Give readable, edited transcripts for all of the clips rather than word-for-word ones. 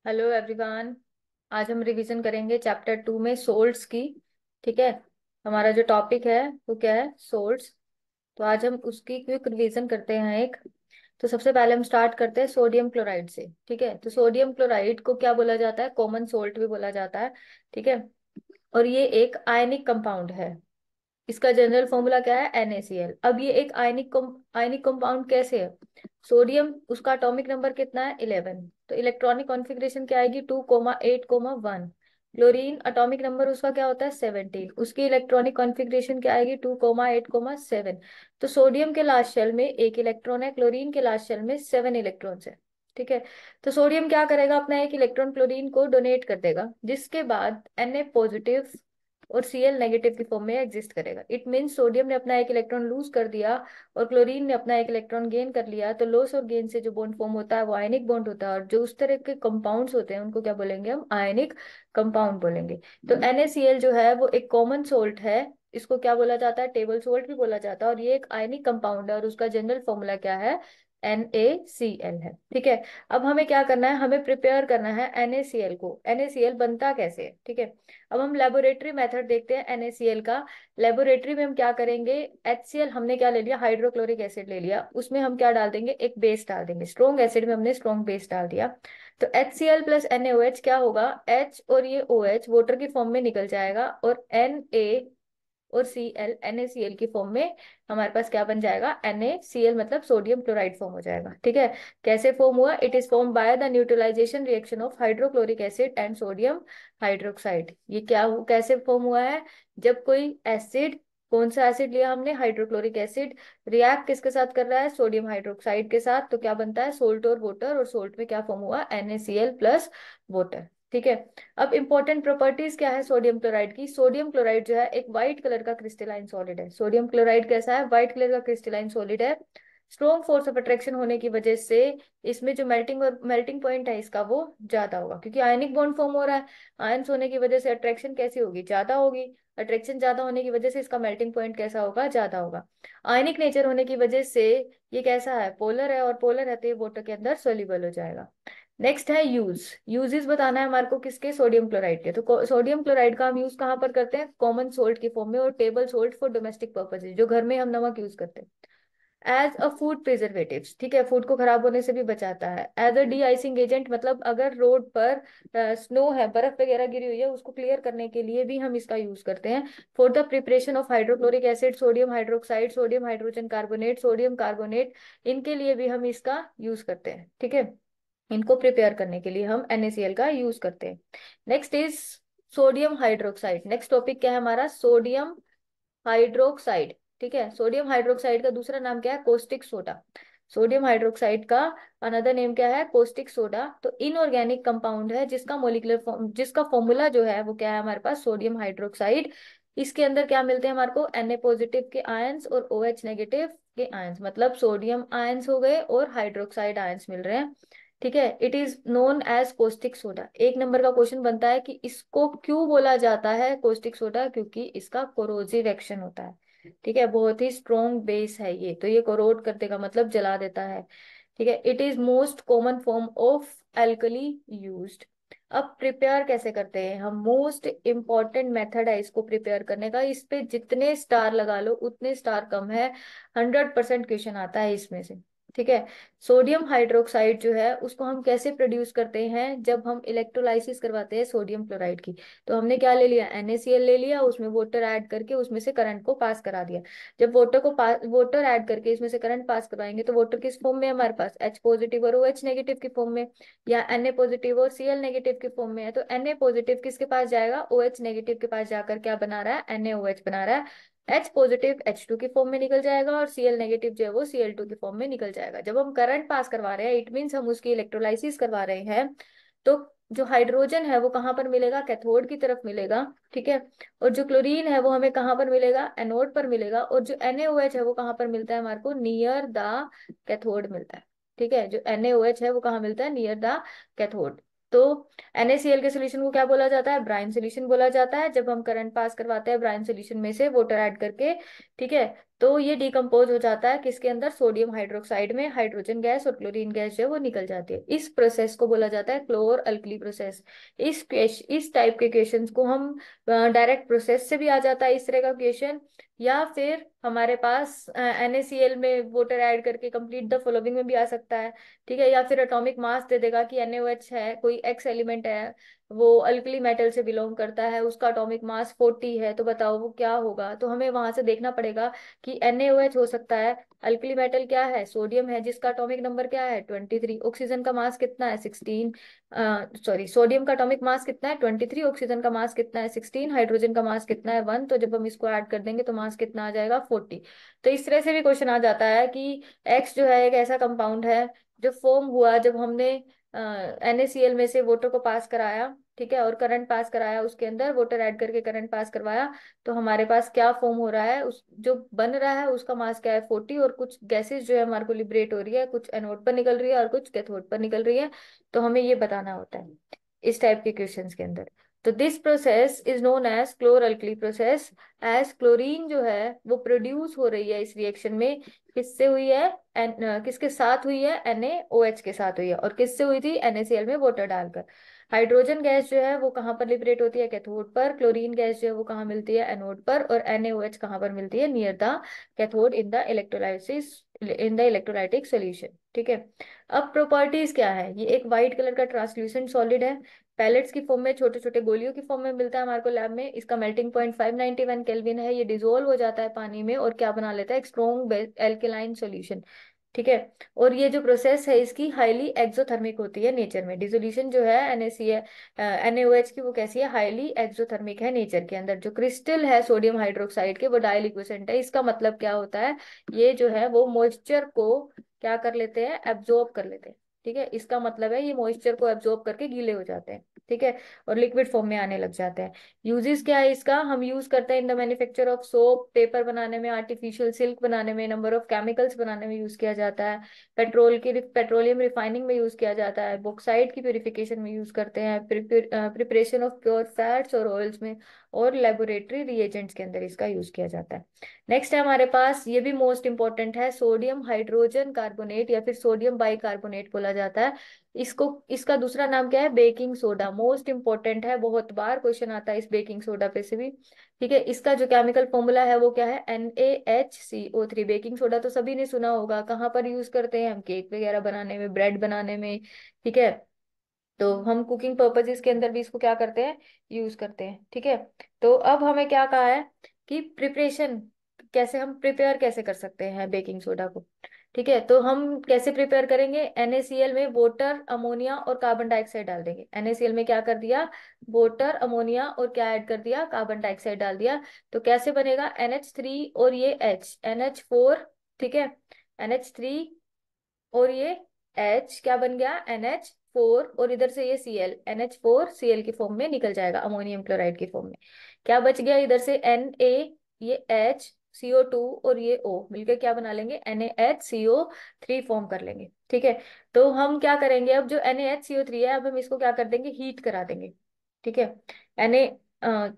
Hello everyone. आज हम revision करेंगे चैप्टर 2 में सोल्ट्स की। ठीक है। हमारा जो टॉपिक है वो क्या है? सोल्ट्स। तो आज हम उसकी क्विक रिवीजन करते हैं एक। तो सबसे पहले हम स्टार्ट करते हैं सोडियम क्लोराइड से। ठीक है। तो सोडियम क्लोराइड को क्या बोला जाता है? कॉमन सोल्ट भी बोला जाता है। ठीक है। और ये एक आयनिक कंपाउंड है। इसका जनरल फॉर्मूला क्या है? NaCl। अब ये एक आयनिक कंपाउंड कैसे है? सोडियम, उसका एटॉमिक नंबर कितना है? 11। तो इलेक्ट्रॉनिक कॉन्फ़िगरेशन क्या आएगी? 2,8,1। क्लोरीन एटॉमिक नंबर उसका क्या होता है? 17। उसकी इलेक्ट्रॉनिक कॉन्फ़िगरेशन क्या आएगी? 2,8,7। तो सोडियम के लास्ट शेल में एक इलेक्ट्रॉन है, क्लोरीन के लास्ट शेल में 7 इलेक्ट्रॉन्स है। ठीक है। तो सोडियम क्या करेगा? अपना एक इलेक्ट्रॉन क्लोरीन को डोनेट कर देगा, जिसके बाद Na+ और Cl नेगेटिव की फॉर्म में एग्जिस्ट करेगा। इट मीन्स सोडियम ने अपना एक इलेक्ट्रॉन लूज कर दिया और क्लोरीन ने अपना एक इलेक्ट्रॉन गेन कर लिया। तो लॉस और गेन से जो बॉन्ड फॉर्म होता है वो आयनिक बॉन्ड होता है, और जो उस तरह के कंपाउंड्स होते हैं उनको क्या बोलेंगे? हम आयनिक कंपाउंड बोलेंगे। तो NaCl जो है वो एक कॉमन सोल्ट है। इसको क्या बोला जाता है? टेबल सोल्ट भी बोला जाता है। और ये एक आयनिक कंपाउंड है, और उसका जनरल फॉर्मूला क्या है? NaCl है। ठीक है। अब हमें क्या करना है? हमें प्रिपेयर करना है NaCl को। NaCl बनता कैसे है? ठीक है। अब हम लेबोरेटरी मेथड देखते हैं NaCl का। लेबोरेटरी में हम क्या करेंगे? HCl हमने क्या ले लिया? हाइड्रोक्लोरिक एसिड ले लिया। उसमें हम क्या डाल देंगे? एक बेस डाल देंगे। स्ट्रॉन्ग एसिड में हमने स्ट्रॉन्ग बेस डाल दिया। तो HCl + NaOH क्या होगा? H और ये OH वाटर की फॉर्म में निकल जाएगा, और Na और Cl NaCl की फॉर्म में हमारे पास क्या बन जाएगा? NaCl मतलब सोडियम क्लोराइड फॉर्म हो जाएगा। ठीक है। कैसे फॉर्म हुआ? It is form by the neutralization reaction of hydrochloric acid and sodium hydroxide. ये कैसे फॉर्म हुआ है? जब कोई एसिड, कौन सा एसिड लिया हमने? हाइड्रोक्लोरिक एसिड, रिएक्ट किसके साथ कर रहा है? सोडियम हाइड्रोक्साइड के साथ। तो क्या बनता है? सोल्ट और वाटर। और सोल्ट में क्या फॉर्म हुआ? NaCl+ water. ठीक है। अब इंपॉर्टेंट प्रॉपर्टीज क्या है सोडियम क्लोराइड की? सोडियम क्लोराइड जो है एक व्हाइट कलर का क्रिस्टलाइन सॉलिड है। सोडियम क्लोराइड कैसा है? व्हाइट कलर का क्रिस्टलाइन सॉलिड है। स्ट्रॉन्ग फोर्स ऑफ अट्रैक्शन होने की वजह से इसमें जो मेल्टिंग पॉइंट है इसका वो ज्यादा होगा, क्योंकि आयनिक बॉन्ड फॉर्म हो रहा है। आयन्स होने की वजह से अट्रैक्शन कैसी होगी? ज्यादा होगी। अट्रैक्शन ज्यादा होने की वजह से इसका मेल्टिंग पॉइंट कैसा होगा? ज्यादा होगा। आयनिक नेचर होने की वजह से ये कैसा है? पोलर है, और पोलर रहते ही वाटर के अंदर सोल्यूबल हो जाएगा। नेक्स्ट है यूजेस बताना है हमारे को किसके? सोडियम क्लोराइड के। तो सोडियम क्लोराइड का हम यूज कहाँ पर करते हैं? कॉमन सोल्ट की फॉर्म में, और table salt for domestic purposes, जो घर में हम नमक यूज करते हैं। एज अ फूड प्रिजर्वेटिव, ठीक है, फूड को खराब होने से भी बचाता है। As a deicing agent, मतलब अगर रोड पर स्नो है, बर्फ वगैरह गिरी हुई है, उसको क्लियर करने के लिए भी हम इसका यूज करते हैं। For the preparation of hydrochloric acid, sodium hydroxide, sodium hydrogen carbonate, sodium carbonate, इनके लिए भी हम इसका यूज करते हैं। ठीक है। इनको प्रिपेयर करने के लिए हम NaCl का यूज करते हैं। Next is sodium hydroxide. Next topic क्या है हमारा? Sodium hydroxide. ठीक है। सोडियम हाइड्रोक्साइड का दूसरा नाम क्या है? कोस्टिक सोडा। सोडियम हाइड्रोक्साइड का अनदर नेम क्या है? कोस्टिक सोडा। तो इनऑर्गेनिक कंपाउंड है, जिसका मोलिकुलर फॉर्म, जिसका फॉर्मूला जो है वो क्या है हमारे पास? Sodium hydroxide. इसके अंदर क्या मिलते हैं हमारे को? Na+ के आयंस और OH- के आयंस, मतलब सोडियम आयंस हो गए और हाइड्रोक्साइड आयंस मिल रहे हैं। ठीक है। It is known as caustic soda. एक नंबर का क्वेश्चन बनता है कि इसको क्यों बोला जाता है कोस्टिक सोडा? क्योंकि इसका कोरोजिव एक्शन होता है। ठीक है। बहुत ही स्ट्रॉन्ग बेस है ये, तो ये कोरोड कर देगा, मतलब जला देता है। ठीक है। It is most common form of alkali used. अब प्रिपेयर कैसे करते हैं हम? मोस्ट इंपॉर्टेंट मेथड है इसको प्रिपेयर करने का। इस पे जितने स्टार लगा लो उतने स्टार कम है। 100% क्वेश्चन आता है इसमें से। ठीक है। सोडियम हाइड्रोक्साइड जो है उसको हम कैसे प्रोड्यूस करते हैं? जब हम इलेक्ट्रोलाइसिस करवाते हैं सोडियम क्लोराइड की, तो हमने क्या ले लिया? NaCl ले लिया, उसमें वाटर ऐड करके उसमें से करंट को पास करा दिया। जब वाटर ऐड करके इसमें से करंट पास करवाएंगे, तो वाटर किस फॉर्म में है हमारे पास? H+ और OH- की फॉर्म में, या Na+ और Cl- की फॉर्म में है। तो Na+ किसके पास जाएगा? OH- के पास जाकर क्या बना रहा है? NaOH बना रहा है। H+ H2 की फॉर्म में निकल जाएगा, और Cl- जो है वो Cl2 की फॉर्म में निकल जाएगा। जब हम करंट पास करवा रहे हैं, इट मीन्स हम उसकी इलेक्ट्रोलाइसिस करवा रहे हैं। तो जो हाइड्रोजन है वो कहाँ पर मिलेगा? कैथोड की तरफ मिलेगा। ठीक है। और जो क्लोरीन है वो हमें कहाँ पर मिलेगा? एनोड पर मिलेगा। और जो NaOH है वो कहाँ पर मिलता है हमारे को? नियर द कैथोड मिलता है। ठीक है। जो NaOH है वो कहाँ मिलता है? Near the cathode. तो NaCl के सोल्यूशन को क्या बोला जाता है? ब्राइन सोल्यूशन बोला जाता है, जब हम करंट पास करवाते हैं ब्राइन सोल्यूशन में से वाटर ऐड करके। ठीक है। तो ये डिकम्पोज हो जाता है किसके अंदर, सोडियम हाइड्रोक्साइड में, हाइड्रोजन गैस और क्लोरीन गैस जो है वो निकल जाती है। इस प्रोसेस को बोला जाता है क्लोर अल्कली प्रोसेस। इस टाइप के क्वेश्चंस को हम डायरेक्ट प्रोसेस से भी आ जाता है इस तरह का क्वेश्चन, या फिर हमारे पास NaCl में वाटर ऐड करके कंप्लीट द फॉलोइंग में भी आ सकता है। ठीक है, या फिर एटॉमिक मास दे देगा कि NaOH है, कोई एक्स एलिमेंट है, वो अल्कली मेटल से बिलोंग करता है, उसका एटॉमिक मास 40 है, तो बताओ वो क्या होगा। तो हमें वहां से देखना पड़ेगा कि NaOH हो सकता है, अल्कली मेटल क्या है, सोडियम है जिसका एटॉमिक नंबर क्या है 23, ऑक्सीजन का मास कितना है 16, सॉरी सोडियम का एटॉमिक मास कितना है 23, ऑक्सीजन का मास कितना है 16, हाइड्रोजन का मास कितना है 1, तो जब हम इसको ऐड कर देंगे तो मास कितना आ जाएगा 40। तो इस तरह से भी क्वेश्चन आ जाता है कि एक्स जो है एक ऐसा कंपाउंड है जो फॉर्म हुआ जब हमने NaCl में से वाटर को पास कराया, ठीक है, और करंट पास कराया, उसके अंदर वाटर ऐड करके करंट पास करवाया, तो हमारे पास क्या फॉर्म हो रहा है, उस जो बन रहा है उसका मास क्या है 40, और कुछ गैसेस जो है हमारे को लिबरेट हो रही है, कुछ एनोड पर निकल रही है और कुछ कैथोड पर निकल रही है। तो हमें ये बताना होता है इस टाइप के क्वेश्चंस के अंदर। तो this process is known as chlor alkali process, as chlorine जो है वो प्रोड्यूस हो रही है इस रिएक्शन में, किससे हुई है, किसके साथ हुई है, NaOH के साथ हुई है, और किससे हुई थी, NaCl में वाटर डालकर। हाइड्रोजन गैस जो है वो कहाँ पर लिबरेट होती है, कैथोड पर, क्लोरीन गैस जो है वो कहाँ मिलती है, एनोड पर, और NaOH कहाँ पर मिलती है, near the cathode in the electrolysis, in the electrolytic solution. ठीक है, अब प्रॉपर्टीज क्या है, ये एक व्हाइट कलर का ट्रांसल्यूसेंट सॉलिड है, पैलेट्स की फॉर्म में, छोटे छोटे गोलियों की फॉर्म में मिलता है हमारे को लैब में, इसका मेल्टिंग पॉइंट 591 केल्विन है, ये डिजोल्व हो जाता है पानी में और क्या बना लेता है, एक स्ट्रॉन्ग एल्केलाइन सॉल्यूशन। ठीक है, और ये जो प्रोसेस है इसकी हाईली एक्सोथर्मिक होती है नेचर में, डिसोल्यूशन जो है NaOH की वो कैसी है, हाईली एक्सोथर्मिक है नेचर के अंदर। जो क्रिस्टल है सोडियम हाइड्रोक्साइड के वो डाइलिक्विसेंट है, इसका मतलब क्या होता है, ये जो है वो मॉइस्चर को क्या कर लेते हैं, एब्जॉर्ब कर लेते हैं। ठीक है, इसका मतलब है ये मॉइस्चर को एब्जॉर्ब करके गीले हो जाते हैं। ठीक है, और लिक्विड फॉर्म में आने लग जाते हैं। यूजेस क्या है इसका, हम यूज करते हैं in the manufacture of soap, paper बनाने में, आर्टिफिशियल सिल्क बनाने में, नंबर ऑफ केमिकल्स बनाने में यूज किया जाता है, पेट्रोलियम रिफाइनिंग में यूज किया जाता है, बॉक्साइट की प्योरिफिकेशन में यूज करते हैं, प्रिपरेशन ऑफ प्योर फैट्स और ऑयल्स में, और लेबोरेटरी रिएजेंट्स के अंदर इसका यूज किया जाता है। नेक्स्ट है हमारे पास, ये भी मोस्ट इंपॉर्टेंट है, सोडियम हाइड्रोजन कार्बोनेट या फिर सोडियम बाइकार्बोनेट बोला जाता है इसको। इसका दूसरा नाम क्या है, बेकिंग सोडा, मोस्ट इंपॉर्टेंट है, बहुत बार क्वेश्चन आता है इस बेकिंग सोडा पे से भी। ठीक है, इसका जो केमिकल फॉर्मूला है वो क्या है, NaHCO3। बेकिंग सोडा तो सभी ने सुना होगा, कहाँ पर यूज करते हैं हम, केक वगैरह बनाने में, ब्रेड बनाने में। ठीक है, तो हम कुकिंग पर्पजेस के अंदर भी इसको क्या करते हैं, यूज करते हैं। ठीक है, तो अब हमें क्या कहा है कि प्रिपरेशन, कैसे हम प्रिपेयर कैसे कर सकते हैं बेकिंग सोडा को। ठीक है, तो हम कैसे प्रिपेयर करेंगे, NaCl में वाटर, अमोनिया और कार्बन डाइऑक्साइड डाल देंगे। NaCl में क्या कर दिया, वाटर, अमोनिया और क्या ऐड कर दिया, कार्बन डाइऑक्साइड डाल दिया। तो कैसे बनेगा, NH3 और ये H, NH4। ठीक है, NH3 और ये H क्या बन गया, NH4, और इधर से ये ClNH4Cl की फॉर्म में निकल जाएगा, अमोनियम क्लोराइड की फॉर्म में। क्या बच गया इधर से, Na, ये HCO2 और ये O मिलकर क्या बना लेंगे, NaHCO3 फॉर्म कर लेंगे। ठीक है, तो हम क्या करेंगे, अब जो NaHCO3 है अब हम इसको क्या कर देंगे, हीट करा देंगे। ठीक है, Na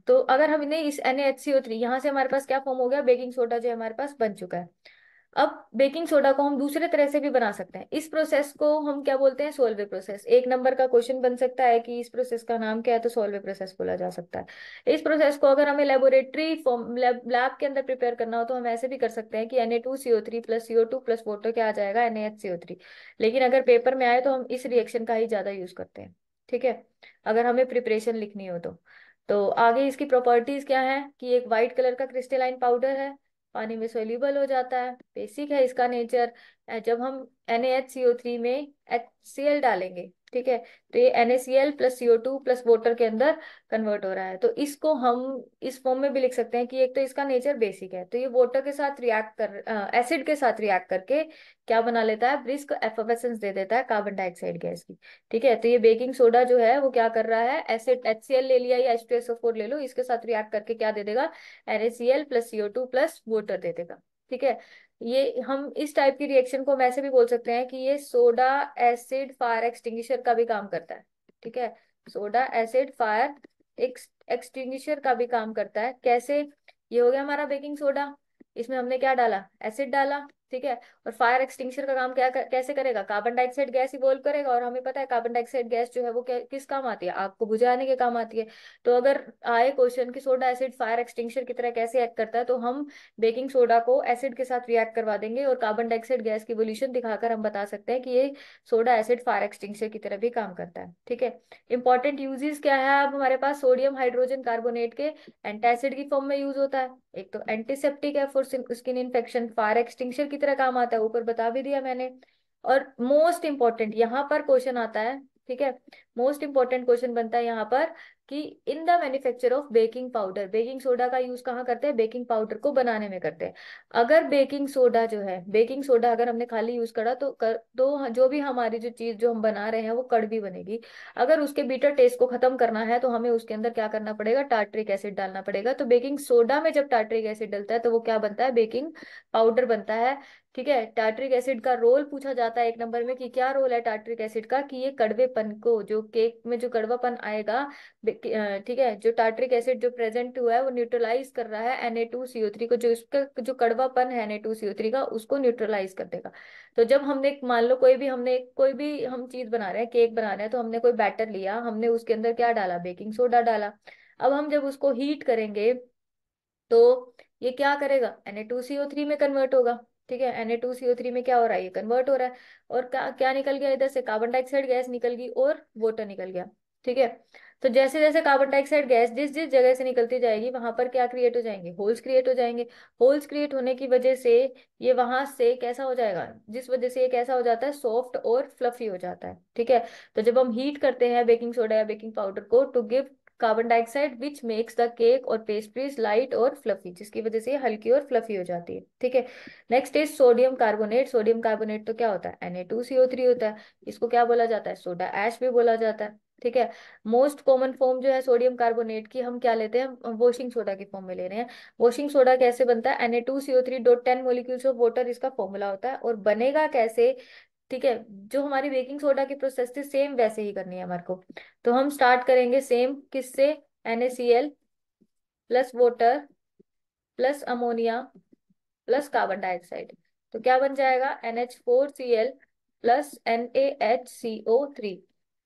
तो अगर हमने इस NaHCO3 यहाँ से हमारे पास क्या फॉर्म हो गया, बेकिंग सोडा जो हमारे पास बन चुका है। अब बेकिंग सोडा को हम दूसरे तरह से भी बना सकते हैं, इस प्रोसेस को हम क्या बोलते हैं, सोलवे प्रोसेस। एक नंबर का क्वेश्चन बन सकता है कि इस प्रोसेस का नाम क्या है, तो सोलवे प्रोसेस बोला जा सकता है। इस प्रोसेस को अगर हमें लेबोरेटरी फॉर्म, लैब के अंदर प्रिपेयर करना हो तो हम ऐसे भी कर सकते हैं कि Na2CO3 plus CO2 plus water क्या आ जाएगा, NaHCO3। लेकिन अगर पेपर में आए तो हम इस रिएक्शन का ही ज्यादा यूज करते हैं। ठीक है, अगर हमें प्रिपरेशन लिखनी हो तो आगे इसकी प्रॉपर्टीज क्या है कि एक व्हाइट कलर का क्रिस्टलाइन पाउडर है, पानी में सोल्यूबल हो जाता है, बेसिक है इसका नेचर। जब हम NaHCO3 में HCl डालेंगे, ठीक है, तो ये NaCl plus CO2 plus water के अंदर कन्वर्ट हो रहा है। तो इसको हम इस फॉर्म में भी लिख सकते हैं कि एक तो इसका नेचर बेसिक है, तो ये वाटर के साथ रिएक्ट कर, एसिड के साथ रिएक्ट करके क्या बना लेता है, ब्रिस्क एफोगेसेंस दे देता है कार्बन डाइऑक्साइड गैस की। ठीक है, तो ये बेकिंग सोडा जो है वो क्या कर रहा है, एसिड HCl ले लिया या H2SO4 ले लो, इसके साथ रिएक्ट करके क्या दे देगा, NaCl plus CO2 plus water दे देगा। ठीक है, ये हम इस टाइप की रिएक्शन को हम ऐसे भी बोल सकते हैं कि ये सोडा एसिड फायर एक्सटिंग्विशर का भी काम करता है। ठीक है, सोडा एसिड फायर एक्सटिंग्विशर का भी काम करता है। कैसे, ये हो गया हमारा बेकिंग सोडा। इसमें हमने क्या डाला, एसिड डाला, ठीक है। और फायर एक्सटिंग्विशर का काम कैसे करेगा, कार्बन डाइऑक्साइड गैस इवॉल्व करेगा, और हमें पता है कार्बन डाइऑक्साइड गैस जो है वो किस काम आती है, आग को बुझाने के काम आती है। तो अगर आए क्वेश्चन कि सोडा एसिड फायर एक्सटिंग्विशर की तरह कैसे एक्ट करता है, तो हम बेकिंग सोडा को एसिड के साथ रिएक्ट करवा देंगे और कार्बन डाइऑक्साइड गैस की इवोल्यूशन दिखाकर हम बता सकते हैं कि ये सोडा एसिड फायर एक्सटिंग्विशर की तरह भी काम करता है, ठीक है। इंपॉर्टेंट यूजेस क्या है, अब हमारे पास सोडियम हाइड्रोजन कार्बोनेट के एंटासिड की फॉर्म में यूज होता है। एक तो एंटीसेप्टिक है for skin infection, fire extinguisher की तरह काम आता है, ऊपर बता भी दिया मैंने। और मोस्ट इंपॉर्टेंट यहाँ पर क्वेश्चन आता है, ठीक है, मोस्ट इंपॉर्टेंट क्वेश्चन बनता है यहाँ पर कि in the manufacture of baking powder, baking soda का यूज कहाँ करते हैं, बेकिंग पाउडर को बनाने में करते हैं। अगर बेकिंग सोडा जो है, बेकिंग सोडा अगर हमने खाली यूज करा तो जो भी हमारी जो चीज जो हम बना रहे हैं वो कड़वी बनेगी। अगर उसके बीटर टेस्ट को खत्म करना है तो हमें उसके अंदर क्या करना पड़ेगा, टार्ट्रिक एसिड डालना पड़ेगा। तो बेकिंग सोडा में जब टार्ट्रिक एसिड डलता है तो वो क्या बनता है, बेकिंग पाउडर बनता है, ठीक है। टार्ट्रिक एसिड का रोल पूछा जाता है एक नंबर में कि क्या रोल है टार्ट्रिक एसिड का, कि ये कड़वेपन को, जो केक में जो कड़वापन आएगा, ठीक है, जो टार्ट्रिक एसिड जो प्रेजेंट हुआ है वो न्यूट्रलाइज कर रहा है Na2CO3 को, जो इसका जो कड़वापन है Na2CO3 का उसको न्यूट्रलाइज कर देगा। तो जब हमने मान लो कोई भी हम चीज बना रहे हैं, केक बना रहे हैं, तो हमने कोई बैटर लिया, हमने उसके अंदर क्या डाला, बेकिंग सोडा डाला। अब हम जब उसको हीट करेंगे तो ये क्या करेगा, Na2CO3 में कन्वर्ट होगा, ठीक है। Na2CO3 में क्या हो रहा है, ये कन्वर्ट हो रहा है। और क्या क्या निकल गया इधर से, कार्बन डाइऑक्साइड गैस निकल गई और वाटर निकल गया, ठीक है। तो जैसे जैसे कार्बन डाइऑक्साइड गैस जिस जिस जगह से निकलती जाएगी वहां पर क्या क्रिएट हो जाएंगे, होल्स क्रिएट हो जाएंगे। होल्स क्रिएट होने की वजह से ये वहां से कैसा हो जाएगा, जिस वजह से ये कैसा हो जाता है, सॉफ्ट और फ्लफी हो जाता है, ठीक है। तो जब हम हीट करते हैं बेकिंग सोडा या बेकिंग पाउडर को to give carbon dioxide which makes the cake और पेस्ट्रीज लाइट और फ्लफी, जिसकी वजह से ये हल्की और फ्लफी हो जाती है, ठीक है। Next is sodium carbonate. Sodium carbonate तो क्या होता है, Na2CO3 होता है। इसको क्या बोला जाता है, सोडा ऐश भी बोला जाता है, ठीक है। मोस्ट कॉमन फॉर्म जो है सोडियम कार्बोनेट की हम क्या लेते हैं, वॉशिंग सोडा की फॉर्म में ले रहे हैं। वॉशिंग सोडा कैसे बनता है, Na2CO3.10 मोलिक्यूल्स ऑफ वाटर इसका फॉर्मूला होता है। और बनेगा कैसे, ठीक है, जो हमारी बेकिंग सोडा की प्रोसेस थी सेम वैसे ही करनी है हमारे को। तो हम स्टार्ट करेंगे सेम किससे, NaCl plus water plus ammonia plus carbon dioxide. तो क्या बन जाएगा, NH4Cl प्लस NaHCO3,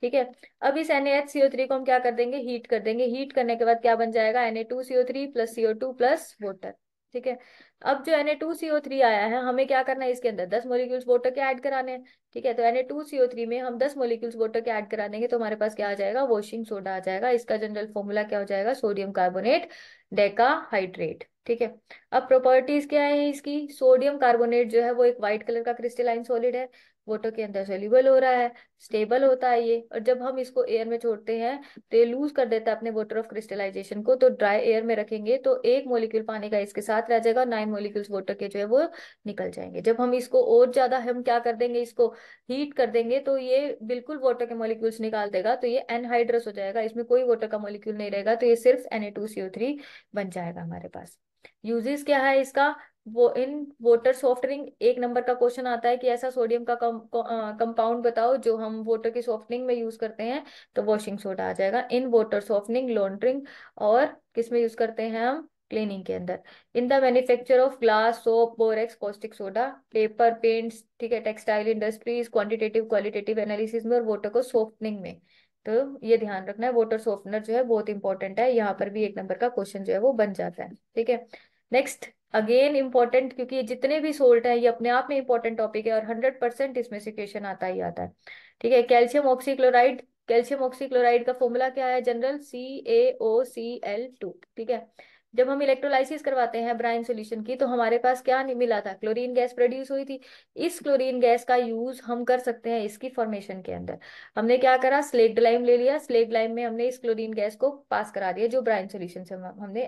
ठीक है। अब इस NaHCO3 को हम क्या कर देंगे, हीट कर देंगे। हीट करने के बाद क्या बन जाएगा, Na2CO3 plus CO2 plus water, ठीक है। अब जो Na2CO3 आया है हमें क्या करना है, इसके अंदर 10 मोलिक्यूल्स वाटर के ऐड कराने हैं, ठीक है। तो Na2CO3 में हम 10 मोलिक्यूल्स वाटर के ऐड करा देंगे तो हमारे पास क्या आ जाएगा, वॉशिंग सोडा आ जाएगा। इसका जनरल फॉर्मूला क्या हो जाएगा, सोडियम कार्बोनेट डेकाहाइड्रेट, ठीक है। अब प्रॉपर्टीज क्या है इसकी, सोडियम कार्बोनेट जो है वो एक व्हाइट कलर का क्रिस्टलाइन सॉलिड है, वाटर के अंदर सोल्यूबल हो रहा है, स्टेबल होता है ये। और जब हम इसको एयर में छोड़ते हैं तो ये लूज कर देता है अपने वाटर ऑफ क्रिस्टलाइजेशन को। तो ड्राई एयर में रखेंगे तो 1 मोलिक्यूल पानी का इसके साथ रह जाएगा, 9 मोलिक्यूल्स वाटर के जो है वो निकल जाएंगे। जब हम इसको और ज्यादा हम क्या कर देंगे, इसको हीट कर देंगे तो ये बिल्कुल वाटर के मॉलिक्यूल्स निकाल देगा, तो ये एनहाइड्रस हो जाएगा, इसमें कोई वाटर का मॉलिक्यूल नहीं रहेगा, तो ये सिर्फ Na2CO3 बन जाएगा हमारे पास। यूजेस क्या है इसका, वो इन वाटर सॉफ्टनिंग, एक नंबर का क्वेश्चन आता है कि ऐसा सोडियम का कंपाउंड बताओ जो हम वाटर की सॉफ्टनिंग में यूज करते हैं, तो वॉशिंग सोडा आ जाएगा। इन वाटर सॉफ्टनिंग, लॉन्ड्रिंग और किस में यूज करते हैं हम, क्लीनिंग के अंदर। In the manufacture of glass, soap, borax, caustic soda, paper, paints, ठीक है, textile industries, quantitative qualitative analysis में और वाटर को सॉफ्टनिंग में। तो ये ध्यान रखना है, वाटर सॉफ्टनर जो है बहुत इंपॉर्टेंट है, यहाँ पर भी एक नंबर का क्वेश्चन जो है वो बन जाता है, ठीक है। नेक्स्ट अगेन इंपॉर्टेंट, क्योंकि ये जितने भी सोल्ट है ये अपने आप में इंपॉर्टेंट टॉपिक है और 100% इसमें से क्वेश्चन आता ही आता है, ठीक है। कैल्शियम ऑक्सीक्लोराइड, कैल्शियम ऑक्सीक्लोराइड का फॉर्मूला क्या है, जनरल CaOCl2, ठीक है। जब हम इलेक्ट्रोलाइसिस करवाते हैं ब्राइन सॉल्यूशन की तो हमारे पास क्या नहीं मिला था, क्लोरीन गैस प्रोड्यूस हुई थी। इस क्लोरीन गैस का यूज हम कर सकते हैं इसकी फॉर्मेशन के अंदर। हमने क्या करा, स्लेक्ड लाइम ले लिया, स्लेक्ड लाइम में हमने इस क्लोरीन गैस को पास करा दिया जो ब्राइन सॉल्यूशन से हमने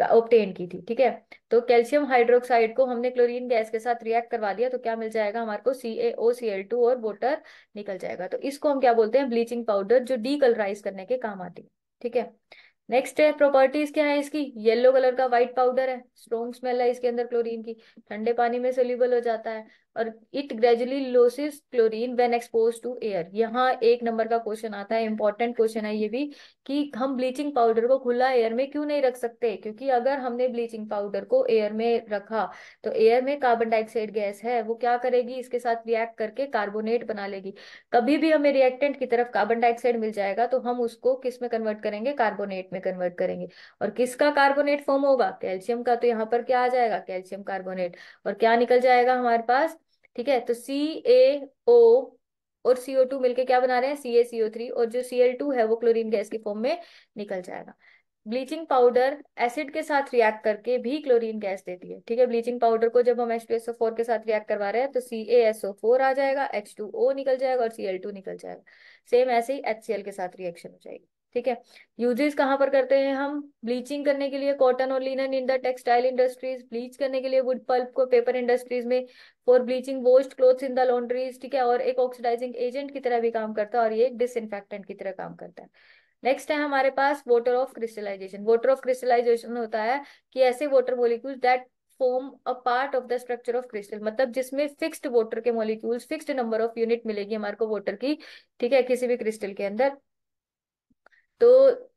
ऑब्टेन की थी, ठीक है। तो कैल्शियम हाइड्रोक्साइड को हमने क्लोरीन गैस के साथ रिएक्ट करवा दिया तो क्या मिल जाएगा हमारे को, CaOCl2 और वाटर निकल जाएगा। तो इसको हम क्या बोलते हैं, ब्लीचिंग पाउडर, जो डीकलराइज करने के काम आती है, ठीक है। नेक्स्ट है प्रॉपर्टीज क्या है इसकी, येलो कलर का व्हाइट पाउडर है, स्ट्रॉन्ग स्मेल है इसके अंदर क्लोरीन की, ठंडे पानी में सोल्यूबल हो जाता है, और it gradually loses chlorine when expose to air. यहाँ एक नंबर का क्वेश्चन आता है, इंपॉर्टेंट क्वेश्चन है ये भी, कि हम ब्लीचिंग पाउडर को खुला एयर में क्यों नहीं रख सकते, क्योंकि अगर हमने ब्लीचिंग पाउडर को एयर में रखा तो एयर में कार्बन डाइऑक्साइड गैस है, वो क्या करेगी, इसके साथ रिएक्ट करके कार्बोनेट बना लेगी। कभी भी हमें रिएक्टेंट की तरफ कार्बन डाइऑक्साइड मिल जाएगा तो हम उसको किस में कन्वर्ट करेंगे, कार्बोनेट में कन्वर्ट करेंगे। और किसका कार्बोनेट फॉर्म होगा, कैल्शियम का, तो यहाँ पर क्या आ जाएगा, कैल्शियम कार्बोनेट। और क्या निकल जाएगा हमारे पास, ठीक है, तो CaO और CO2 मिलके क्या बना रहे हैं, CaCO3, और जो Cl2 है वो क्लोरीन गैस की फॉर्म में निकल जाएगा। ब्लीचिंग पाउडर एसिड के साथ रिएक्ट करके भी क्लोरीन गैस देती है, ठीक है। ब्लीचिंग पाउडर को जब हम H2SO4 के साथ रिएक्ट करवा रहे हैं तो CaSO4 आ जाएगा, H2O निकल जाएगा और Cl2 निकल जाएगा। सेम ऐसे ही HCl के साथ रिएक्शन हो जाएगी, ठीक है। यूजेस कहाँ पर करते हैं हम, ब्लीचिंग करने के लिए कॉटन और linen in the textile industries, bleach करने के लिए वुड पल्प को पेपर इंडस्ट्रीज में, for bleaching washed clothes in the laundries, ठीक है। और एक ऑक्सीडाइजिंग एजेंट की तरह भी काम करता है और ये एक डिसइंफेक्टेंट की तरह काम करता है। नेक्स्ट है हमारे पास water of crystallisation. Water of crystallisation होता है कि ऐसे water molecules that form a part of the structure of crystal, मतलब जिसमें फिक्स्ड वाटर के molecules, fixed number of unit मिलेगी हमारे को वाटर की, ठीक है, किसी भी क्रिस्टल के अंदर। तो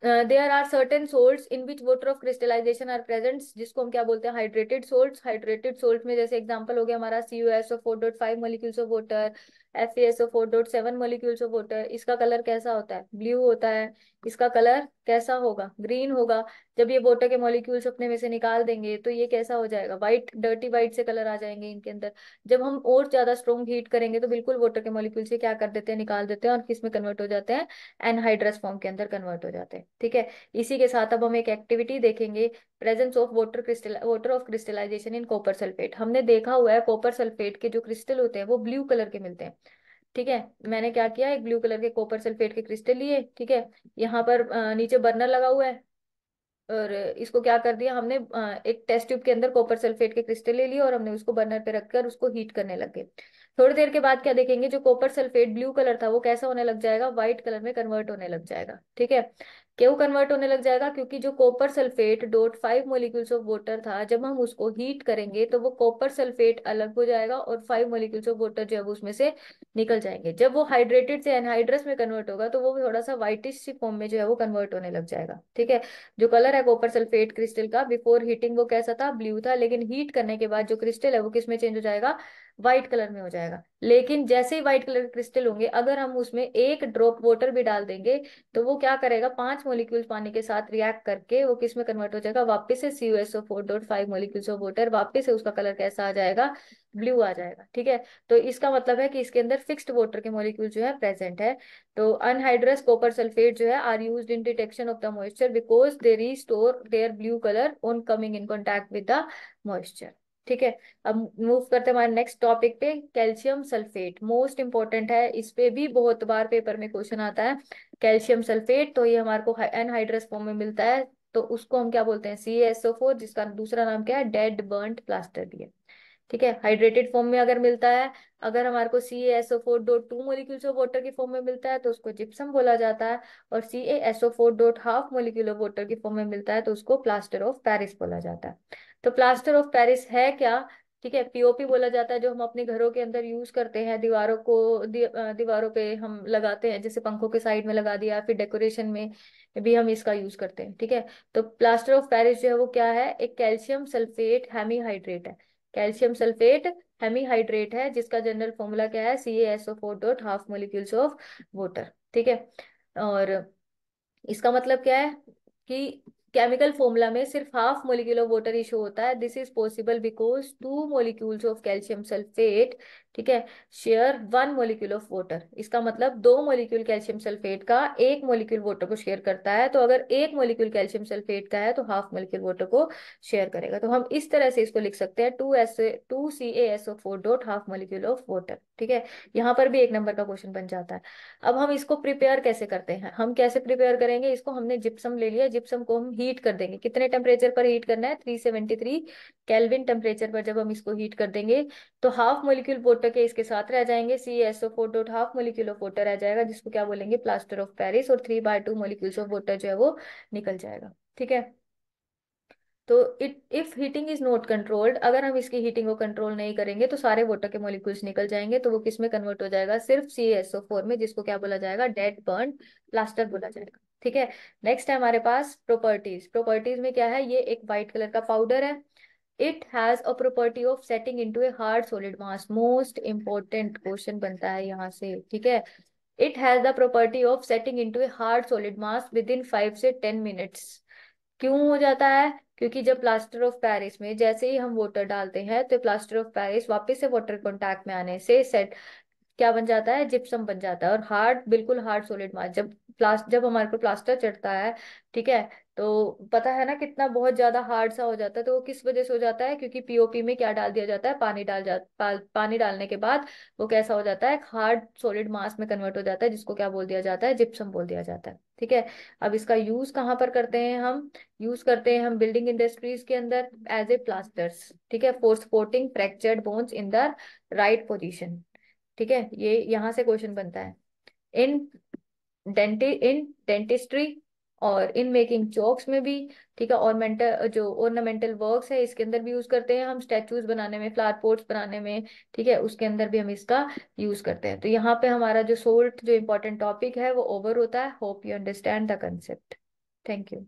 there are certain salts in which water of crystallization are present, जिसको हम क्या बोलते हैं, हाइड्रेटेड सोल्ट्स। हाइड्रेटेड सोल्ट में जैसे एग्जांपल हो गया हमारा CuSO4.5 molecules of water, FeSO4.7 molecules of water. इसका कलर कैसा होता है, ब्लू होता है। इसका कलर कैसा होगा, ग्रीन होगा। जब ये वाटर के मॉलिक्यूल्स अपने में से निकाल देंगे तो ये कैसा हो जाएगा, व्हाइट, डर्टी व्हाइट से कलर आ जाएंगे इनके अंदर। जब हम और ज्यादा स्ट्रॉन्ग हीट करेंगे तो बिल्कुल वाटर के मॉलिक्यूल से क्या कर देते हैं, निकाल देते हैं और किस में कन्वर्ट हो जाते हैं, एनहाइड्रस फॉर्म के अंदर कन्वर्ट हो जाते हैं, ठीक है। इसी के साथ अब हम एक एक्टिविटी देखेंगे, presence of water of crystallization in copper sulphate. हमने देखा हुआ है कॉपर सल्फेट के जो क्रिस्टल होते हैं वो ब्लू कलर के मिलते हैं, ठीक है। मैंने क्या किया, एक ब्लू कलर के कॉपर सल्फेट के क्रिस्टल लिए, ठीक है। यहाँ पर नीचे बर्नर लगा हुआ है और इसको क्या कर दिया हमने, एक टेस्ट ट्यूब के अंदर कॉपर सल्फेट के क्रिस्टल ले लिए और हमने उसको बर्नर पे रखकर उसको हीट करने लग गए। थोड़ी देर के बाद क्या देखेंगे, जो कॉपर सल्फेट ब्लू कलर था वो कैसा होने लग जाएगा, व्हाइट कलर में कन्वर्ट होने लग जाएगा, ठीक है। क्यों कन्वर्ट होने लग जाएगा, क्योंकि जो copper sulphate .5 molecules of water था, जब हम उसको हीट करेंगे तो वो कॉपर सल्फेट अलग हो जाएगा और 5 मॉलिक्यूल्स ऑफ वाटर जो है वो उसमें से निकल जाएंगे। जब वो हाइड्रेटेड से एनहाइड्रस में कन्वर्ट होगा तो वो थोड़ा सा व्हाइटिश सी फॉर्म में जो है वो कन्वर्ट होने लग जाएगा, ठीक है। जो कलर है कॉपर सल्फेट क्रिस्टल का, बिफोर हीटिंग वो कैसा था, ब्लू था, लेकिन हीट करने के बाद जो क्रिस्टल है वो किस में चेंज हो जाएगा, व्हाइट कलर में हो जाएगा। लेकिन जैसे ही व्हाइट कलर के क्रिस्टल होंगे, अगर हम उसमें एक ड्रॉप वाटर भी डाल देंगे तो वो क्या करेगा, 5 मॉलिक्यूल्स पानी के साथ रिएक्ट करके वो किस में कन्वर्ट हो जाएगा, वापस से CuSO4.5 मॉलिक्यूल्स ऑफ वाटर, वापस से उसका कलर कैसा आ जाएगा, ब्लू आ जाएगा, ठीक है। तो इसका मतलब है कि इसके अंदर फिक्स्ड वाटर के मॉलिक्यूल जो है प्रेजेंट है। तो अनहाइड्रस कॉपर सल्फेट जो है are used in detection of the moisture because they restore their blue colour on coming in contact with the moisture, ठीक है। अब मूव करते हैं हमारे नेक्स्ट टॉपिक पे, कैल्शियम सल्फेट। मोस्ट इंपॉर्टेंट है, इस पे भी बहुत बार पेपर में क्वेश्चन आता है। कैल्शियम सल्फेट तो ये हमारे को एनहाइड्रस फॉर्म में मिलता है, तो उसको हम क्या बोलते हैं, CaSO4, जिसका दूसरा नाम क्या है, डेड बर्न्ड प्लास्टर भी है, ठीक है। हाइड्रेटेड फॉर्म में अगर मिलता है, अगर हमारे को CaSO4.2 मॉलिक्यूल्स ऑफ वाटर की फॉर्म में मिलता है तो उसको जिप्सम बोला जाता है, और CaSO4.5 मॉलिक्यूल ऑफ वाटर की फॉर्म में मिलता है तो उसको प्लास्टर ऑफ पेरिस बोला जाता है। तो प्लास्टर ऑफ पेरिस है क्या, ठीक है, POP बोला जाता है, जो हम अपने घरों के अंदर यूज करते हैं, दीवारों को दीवारों पे हम लगाते हैं, जैसे पंखों के साइड में लगा दिया, फिर डेकोरेशन में भी हम इसका यूज करते हैं, ठीक है। तो प्लास्टर ऑफ पेरिस जो है वो क्या है, एक कैल्शियम सल्फेट हेमीहाइड्रेट है। कैल्शियम सल्फेट हेमीहाइड्रेट है, जिसका जनरल फॉर्मूला क्या है, CaSO4.5 मॉलिक्यूल्स ऑफ वाटर, ठीक है। और इसका मतलब क्या है कि केमिकल फॉर्मूला में सिर्फ half molecule of water he show होता है। This is possible because 2 molecules of calcium sulphate, ठीक है, शेयर 1 मॉलिक्यूल ऑफ वाटर। इसका मतलब 2 मॉलिक्यूल कैल्शियम सल्फेट का 1 मॉलिक्यूल वाटर को शेयर करता है, तो अगर 1 मॉलिक्यूल कैल्शियम सल्फेट का है तो हाफ मॉलिक्यूल वाटर को शेयर करेगा। तो हम इस तरह से इसको लिख सकते हैं, 2CaSO4.5 मॉलिक्यूल ऑफ वाटर, ठीक है। यहाँ पर भी एक नंबर का क्वेश्चन बन जाता है। अब हम इसको प्रिपेयर कैसे करते हैं, हम कैसे प्रिपेयर करेंगे इसको, हमने जिप्सम ले लिया, जिप्सम को हम हीट कर देंगे। कितने टेम्परेचर पर हीट करना है, 373 केल्विन टेम्परेचर पर जब हम इसको हीट कर देंगे तो हाफ मोलिक्यूल वाटर के इसके साथ रह जाएंगे, CaSO4.5 मोलिक्यूल ऑफ वाटर रह जाएगा, जिसको क्या बोलेंगे, प्लास्टर ऑफ पेरिस, और 3/2 मोलिक्यूल्स ऑफ वाटर जो है वो निकल जाएगा, ठीक है। तो it if heating is not controlled, अगर हम इसकी हीटिंग को कंट्रोल नहीं करेंगे तो सारे वाटर के मॉलिक्यूल्स निकल जाएंगे, तो वो किस में कन्वर्ट हो जाएगा, सिर्फ CaSO4 में, जिसको क्या बोला जाएगा, डेड बर्न प्लास्टर बोला जाएगा। ठीक है। नेक्स्ट है हमारे पास प्रॉपर्टीज। प्रॉपर्टीज में क्या है, ये एक व्हाइट कलर का पाउडर है। It has a property of setting into a hard solid mass. Most important question बनता है यहाँ से। ठीक है। It has the property of setting into a hard solid mass with in 5 से 10 मिनट्स। क्यों हो जाता है, क्योंकि जब प्लास्टर ऑफ पेरिस में जैसे ही हम वाटर डालते हैं तो प्लास्टर ऑफ पेरिस वापस से वाटर कांटेक्ट में आने से सेट क्या बन जाता है, जिप्सम बन जाता है। और हार्ड, बिल्कुल हार्ड सॉलिड मास, जब हमारे को प्लास्टर चढ़ता है, ठीक है, तो पता है ना कितना बहुत ज्यादा हार्ड सा हो जाता है। तो वो किस वजह से हो जाता है, क्योंकि पीओपी में क्या डाल दिया जाता है, पानी डालने के बाद वो कैसा हो जाता है, हार्ड सॉलिड मास में कन्वर्ट हो जाता है, जिसको क्या बोल दिया जाता है, जिप्सम बोल दिया जाता है। ठीक है। अब इसका यूज कहाँ पर करते हैं हम, यूज करते हैं हम बिल्डिंग इंडस्ट्रीज के अंदर एज ए प्लास्टर्स। ठीक है, for supporting fractured bones in the right position. ठीक है, ये यहाँ से क्वेश्चन बनता है। इन इन डेंटिस्ट्री और इन मेकिंग चौक्स में भी। ठीक है, और मेंटल जो ऑर्नामेंटल वर्क्स है इसके अंदर भी यूज करते हैं हम, स्टैचूज बनाने में, फ्लावर पॉट्स बनाने में। ठीक है, उसके अंदर भी हम इसका यूज करते हैं। तो यहाँ पे हमारा जो सोल्ट जो इम्पोर्टेंट टॉपिक है वो ओवर होता है। Hope you understand the concept. Thank you.